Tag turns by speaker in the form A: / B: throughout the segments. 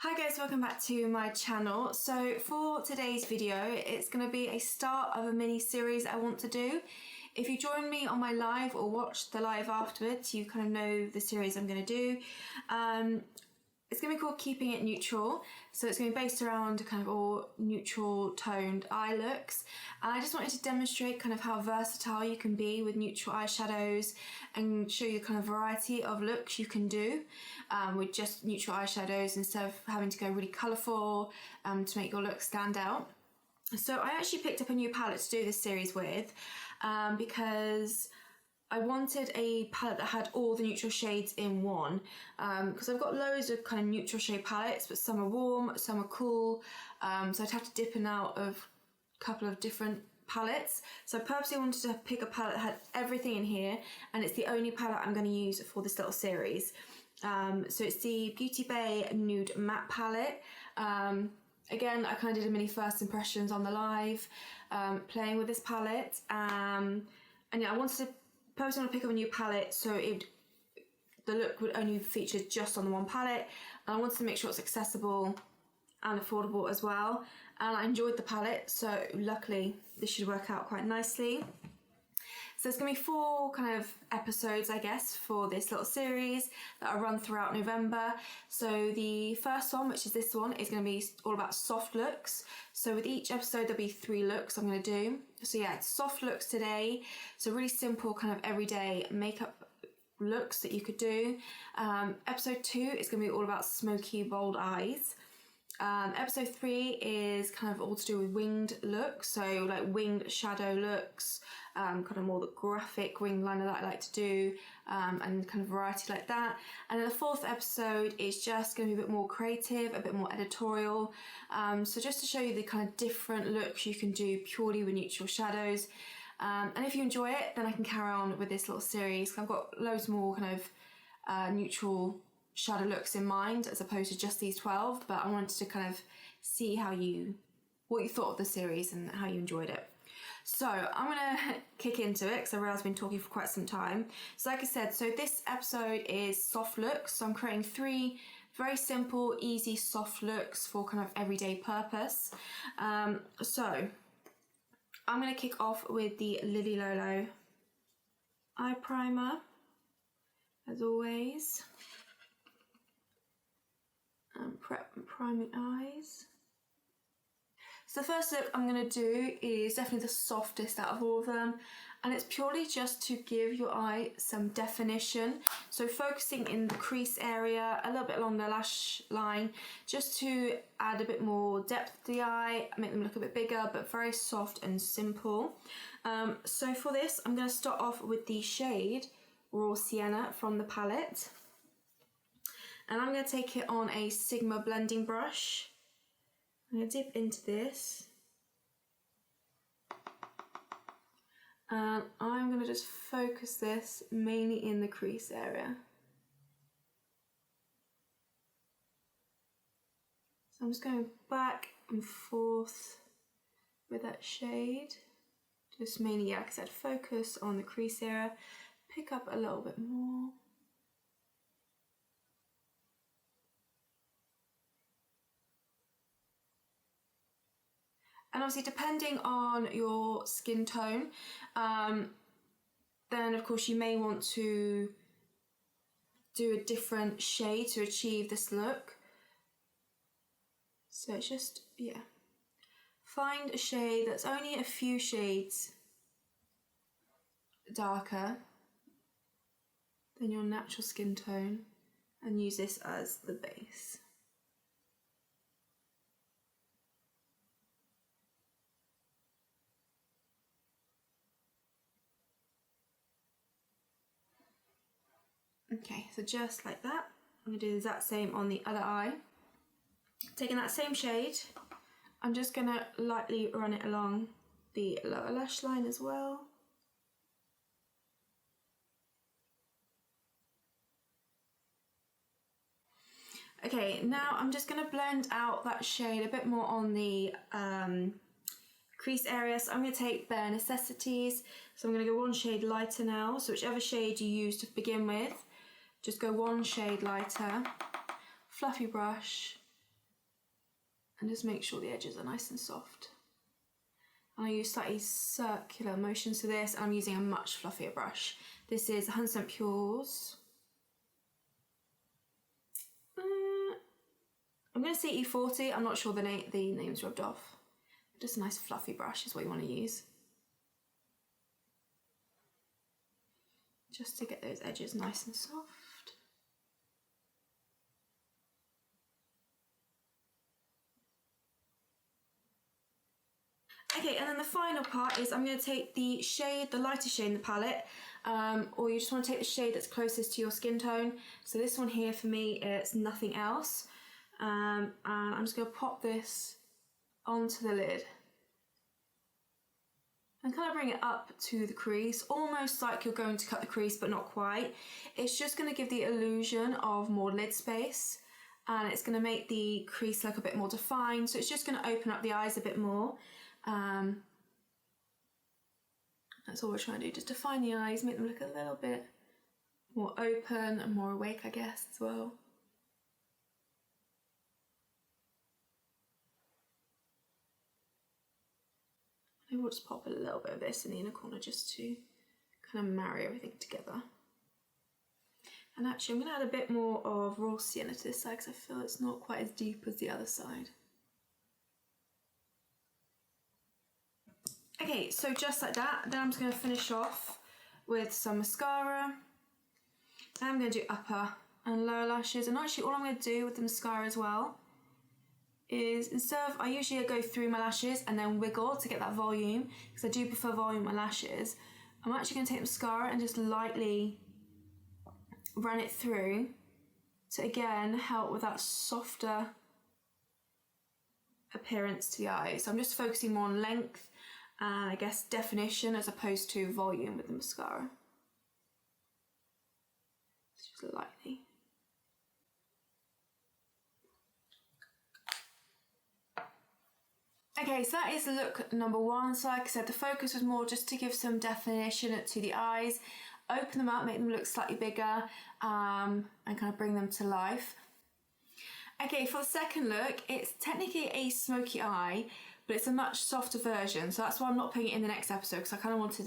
A: Hi guys, welcome back to my channel. So for today's video, it's going to be a start of a mini series I want to do. If you join me on my live or watch the live afterwards, you kind of know the series I'm going to do. It's going to be called Keeping It Neutral. So it's going to be based around kind of all neutral toned eye looks. And I just wanted to demonstrate kind of how versatile you can be with neutral eyeshadows and show you the kind of variety of looks you can do with just neutral eyeshadows instead of having to go really colourful to make your look stand out. So I actually picked up a new palette to do this series with because I wanted a palette that had all the neutral shades in one because I've got loads of kind of neutral shade palettes, but some are warm, some are cool, so I'd have to dip in and out of a couple of different palettes. So I purposely wanted to pick a palette that had everything in here, and it's the only palette I'm going to use for this little series. So it's the Beauty Bay Nude Matte palette. Again, I kind of did a mini first impressions on the live playing with this palette, and yeah, I wanted to purposely want to pick up a new palette so the look would only feature just on the one palette, and I wanted to make sure it's accessible and affordable as well, and I enjoyed the palette, so luckily this should work out quite nicely. So it's going to be 4 kind of episodes, I guess, for this little series that I'll run throughout November. So the first one, which is this one, is going to be all about soft looks. So with each episode, there'll be 3 looks I'm going to do. So yeah, it's soft looks today. So really simple kind of everyday makeup looks that you could do. Episode 2 is going to be all about smoky, bold eyes. Episode 3 is kind of all to do with winged looks, so like winged shadow looks, kind of more the graphic wing liner that I like to do, and kind of variety like that. And then the 4th episode is just going to be a bit more creative, a bit more editorial, so just to show you the kind of different looks you can do purely with neutral shadows. And if you enjoy it, then I can carry on with this little series. I've got loads more kind of neutral shadow looks in mind as opposed to just these 12, but I wanted to kind of see what you thought of the series and how you enjoyed it. So I'm gonna kick into it because I realise I've been talking for quite some time. So like I said, so this episode is soft looks, so I'm creating 3 very simple, easy soft looks for kind of everyday purpose. So I'm gonna kick off with the Lily Lolo eye primer, as always. Prep and priming eyes. So the first look I'm going to do is definitely the softest out of all of them, and it's purely just to give your eye some definition. So focusing in the crease area, a little bit along the lash line, just to add a bit more depth to the eye, make them look a bit bigger, but very soft and simple. So for this, I'm going to start off with the shade Raw Sienna from the palette. And I'm going to take it on a Sigma blending brush. I'm going to dip into this. And I'm going to just focus this mainly in the crease area. So I'm just going back and forth with that shade. Just mainly, yeah, like I said, focus on the crease area. Pick up a little bit more. And obviously, depending on your skin tone, then of course you may want to do a different shade to achieve this look. So it's just, yeah, find a shade that's only a few shades darker than your natural skin tone and use this as the base. Okay, so just like that, I'm going to do the exact same on the other eye. Taking that same shade, I'm just going to lightly run it along the lower lash line as well. Okay, now I'm just going to blend out that shade a bit more on the crease area. So I'm going to take Bare Necessities, so I'm going to go 1 shade lighter now, so whichever shade you use to begin with, just go 1 shade lighter, fluffy brush, and just make sure the edges are nice and soft. And I use slightly circular motions to this, and I'm using a much fluffier brush. This is 100% Pure's. I'm going to say E40, I'm not sure the name's rubbed off. Just a nice fluffy brush is what you want to use. Just to get those edges nice and soft. Okay, and then the final part is I'm going to take the shade, the lighter shade in the palette, or you just want to take the shade that's closest to your skin tone. So this one here for me, it's Nothing Else. And I'm just going to pop this onto the lid and kind of bring it up to the crease, almost like you're going to cut the crease but not quite. It's just going to give the illusion of more lid space, and it's going to make the crease look a bit more defined, so it's just going to open up the eyes a bit more. That's all we're trying to do, just define the eyes, make them look a little bit more open and more awake, I guess, as well. Maybe we'll just pop a little bit of this in the inner corner just to kind of marry everything together. And actually I'm going to add a bit more of raw sienna to this side because I feel it's not quite as deep as the other side. Okay, so just like that, then I'm just going to finish off with some mascara. And I'm going to do upper and lower lashes, and actually all I'm going to do with the mascara as well is, instead of, I usually go through my lashes and then wiggle to get that volume, because I do prefer volume on my lashes. I'm actually going to take mascara and just lightly run it through to again help with that softer appearance to the eyes. So I'm just focusing more on length and I guess definition as opposed to volume with the mascara. Just lightly. Okay, so that is look number one. So like I said, the focus was more just to give some definition to the eyes, open them up, make them look slightly bigger, and kind of bring them to life. Okay, for the second look, it's technically a smoky eye, but it's a much softer version. So that's why I'm not putting it in the next episode, because I kind of wanted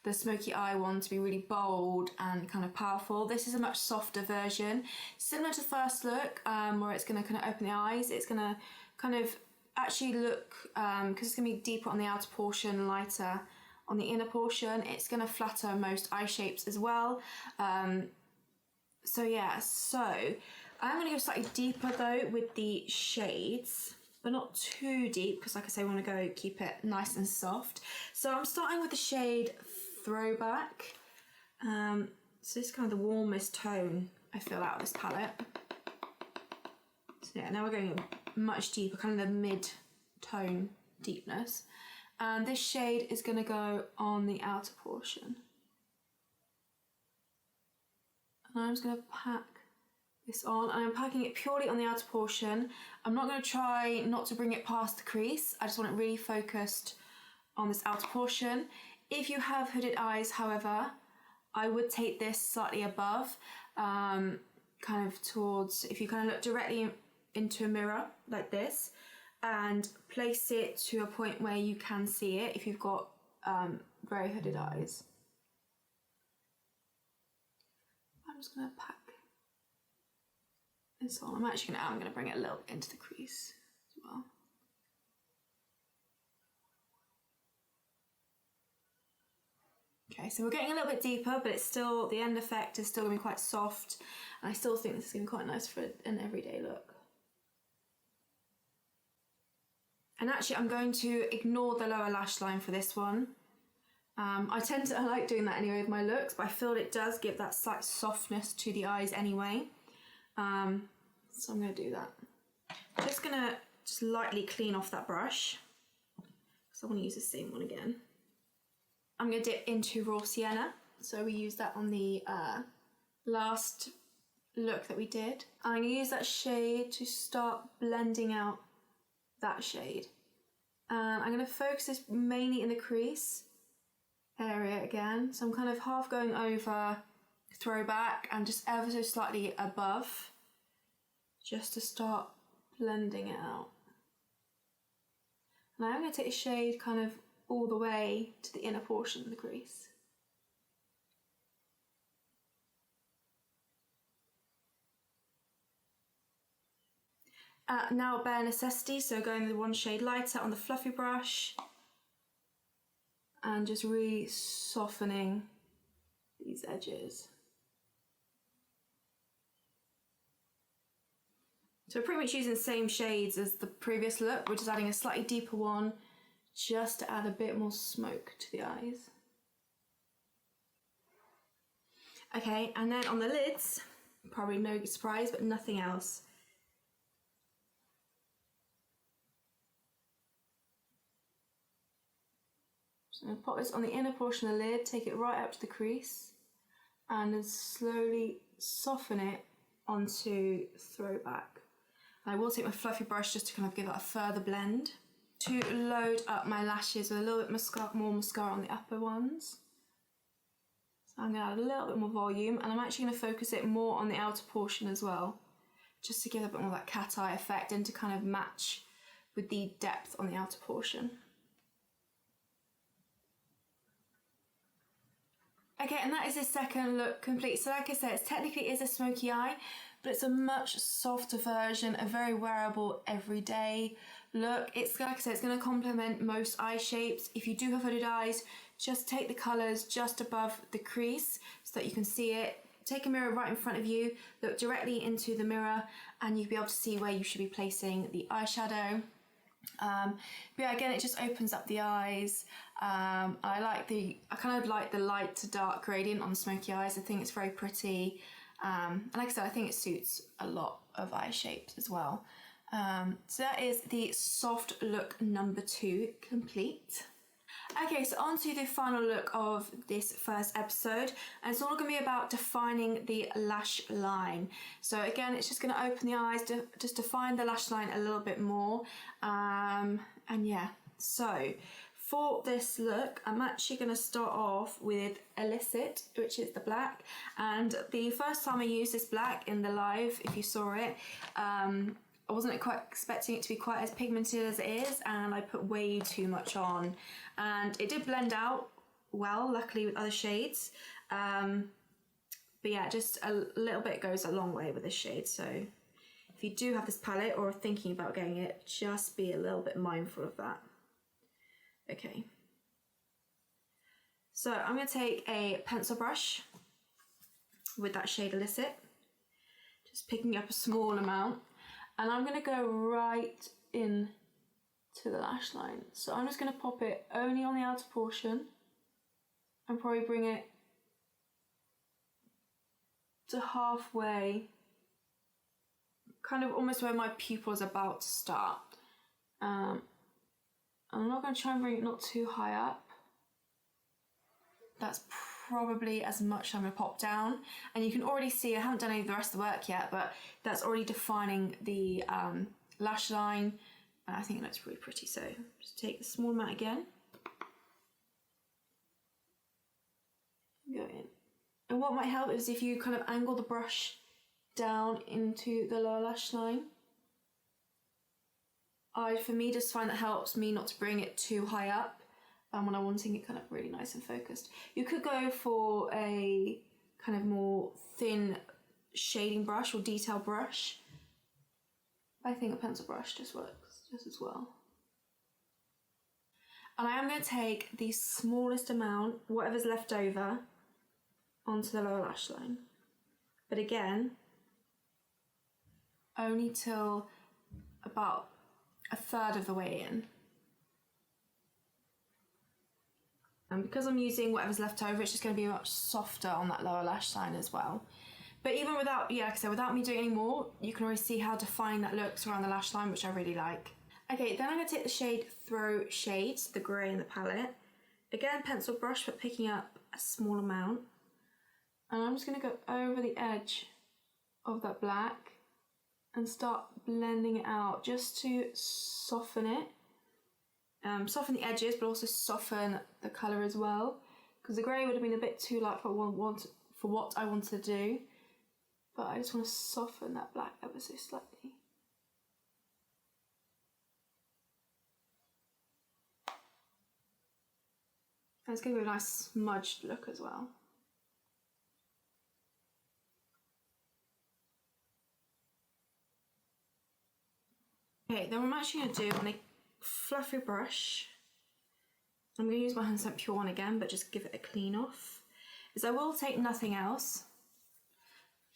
A: the smoky eye one to be really bold and kind of powerful. This is a much softer version, similar to the first look, where it's going to kind of open the eyes. It's going to kind of actually look, because it's going to be deeper on the outer portion, lighter on the inner portion, it's going to flatter most eye shapes as well. So yeah, so I'm going to go slightly deeper though with the shades, but not too deep, because like I say, I want to go keep it nice and soft. So I'm starting with the shade Throwback. So this is kind of the warmest tone I feel out of this palette. So yeah, now we're going much deeper, kind of the mid-tone deepness. And this shade is going to go on the outer portion. And I'm just going to pack this on, and I'm packing it purely on the outer portion. I'm not going to try not to bring it past the crease. I just want it really focused on this outer portion. If you have hooded eyes, however, I would take this slightly above, kind of towards, if you kind of look directly into a mirror like this, and place it to a point where you can see it if you've got very hooded eyes. I'm just going to pack this on. I'm going to bring it a little bit into the crease as well. Okay, so we're getting a little bit deeper, but it's still, the end effect is still going to be quite soft, and I still think this is going to be quite nice for an everyday look. And actually I'm going to ignore the lower lash line for this one. I like doing that anyway with my looks, but I feel it does give that slight softness to the eyes anyway. So I'm going to do that. I'm just going to lightly clean off that brush, because I want to use the same one again. I'm going to dip into raw sienna, so we used that on the last look that we did. I'm going to use that shade to start blending out that shade. I'm going to focus this mainly in the crease area again, so I'm kind of half going over Throwback and just ever so slightly above, just to start blending it out. And I'm going to take the shade kind of all the way to the inner portion of the crease. Now bare necessity, so going with one shade lighter on the fluffy brush and just really softening these edges. So we're pretty much using the same shades as the previous look, we're just adding a slightly deeper one just to add a bit more smoke to the eyes. Okay, and then on the lids, probably no surprise, but nothing else. So I'm going to pop this on the inner portion of the lid, take it right up to the crease, and then slowly soften it onto throwback. And I will take my fluffy brush just to kind of give it a further blend. To load up my lashes with a little bit more mascara on the upper ones. So I'm going to add a little bit more volume, and I'm actually going to focus it more on the outer portion as well, just to give a bit more of that cat eye effect and to kind of match with the depth on the outer portion. Okay, and that is the second look complete. So like I said, it technically is a smoky eye, but it's a much softer version, a very wearable, everyday look. It's like I said, it's going to complement most eye shapes. If you do have hooded eyes, just take the colours just above the crease so that you can see it. Take a mirror right in front of you, look directly into the mirror, and you'll be able to see where you should be placing the eyeshadow. But yeah, again, it just opens up the eyes. I kind of like the light to dark gradient on the smoky eyes. I think it's very pretty. And like I said, I think it suits a lot of eye shapes as well. So that is the soft look number 2 complete. Okay, so on to the final look of this first episode, and it's all going to be about defining the lash line. So again, it's just going to open the eyes, just define the lash line a little bit more, and yeah, so for this look, I'm actually going to start off with Illicit, which is the black, and the first time I used this black in the live, if you saw it, I wasn't quite expecting it to be quite as pigmented as it is, and I put way too much on, and it did blend out well, luckily, with other shades, but yeah, just a little bit goes a long way with this shade. So if you do have this palette or are thinking about getting it, just be a little bit mindful of that. Okay, so I'm going to take a pencil brush with that shade Illicit, just picking up a small amount, and I'm going to go right in to the lash line. So I'm just going to pop it only on the outer portion and probably bring it to halfway, kind of almost where my pupil is about to start. I'm not going to try and bring it not too high up. That's probably as much as I'm going to pop down, and you can already see I haven't done any of the rest of the work yet, but that's already defining the lash line. I think it looks really pretty, so just take the small amount again, go in. And what might help is if you kind of angle the brush down into the lower lash line. For me, just find that helps me not to bring it too high up when I'm wanting it kind of really nice and focused. You could go for a kind of more thin shading brush or detail brush. I think a pencil brush just works just as well. And I am going to take the smallest amount, whatever's left over, onto the lower lash line. But again, only till about a third of the way in. And because I'm using whatever's left over, it's just going to be much softer on that lower lash line as well. But even without, like I said, without me doing any more, you can already see how defined that looks around the lash line, which I really like. Okay, then I'm going to take the shade Throw Shades, the grey in the palette. Again, pencil brush, but picking up a small amount. And I'm just going to go over the edge of that black and start blending it out just to soften it. Soften the edges, but also soften the colour as well, because the grey would have been a bit too light for what I wanted to do, but I just want to soften that black ever so slightly. And it's going to be a nice smudged look as well. Okay, then what I'm actually going to do on a fluffy brush, I'm going to use my 100% pure one again, but just give it a clean off, is I will take nothing else,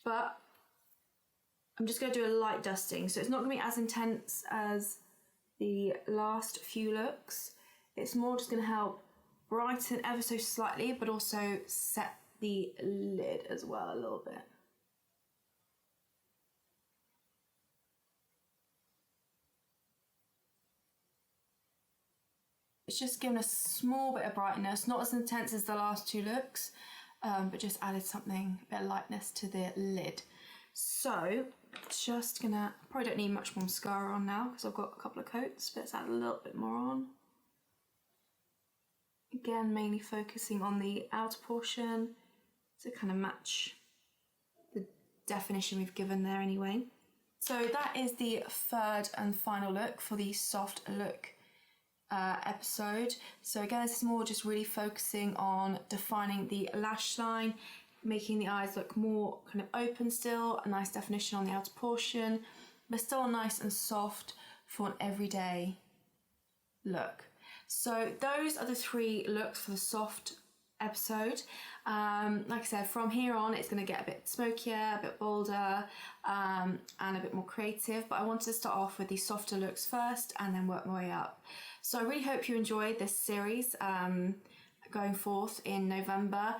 A: but I'm just going to do a light dusting. So it's not going to be as intense as the last few looks. It's more just going to help brighten ever so slightly, but also set the lid as well a little bit. It's just given a small bit of brightness, not as intense as the last two looks, but just added something, a bit of lightness to the lid. So, just gonna, probably don't need much more mascara on now because I've got a couple of coats, but let's add a little bit more on. Again, mainly focusing on the outer portion to kind of match the definition we've given there anyway. So that is the third and final look for the soft look episode. So again, this is more just really focusing on defining the lash line, making the eyes look more kind of open still, a nice definition on the outer portion, but still nice and soft for an everyday look. So those are the three looks for the soft episode. Like I said, from here on it's going to get a bit smokier, a bit bolder, and a bit more creative, but I wanted to start off with the softer looks first and then work my way up. So I really hope you enjoyed this series going forth in November.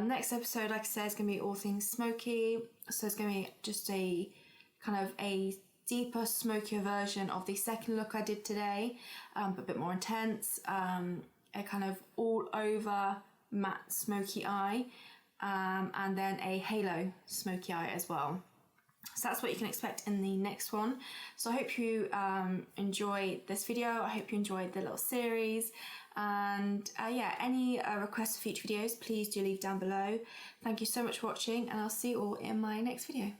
A: Next episode, like I said, is going to be all things smoky, so it's going to be just a kind of a deeper, smokier version of the second look I did today, but a bit more intense, a kind of all over matte smoky eye, and then a halo smoky eye as well. So that's what you can expect in the next one. So I hope you enjoyed this video. I hope you enjoyed the little series, and yeah, any requests for future videos, please do leave down below. Thank you so much for watching, and I'll see you all in my next video.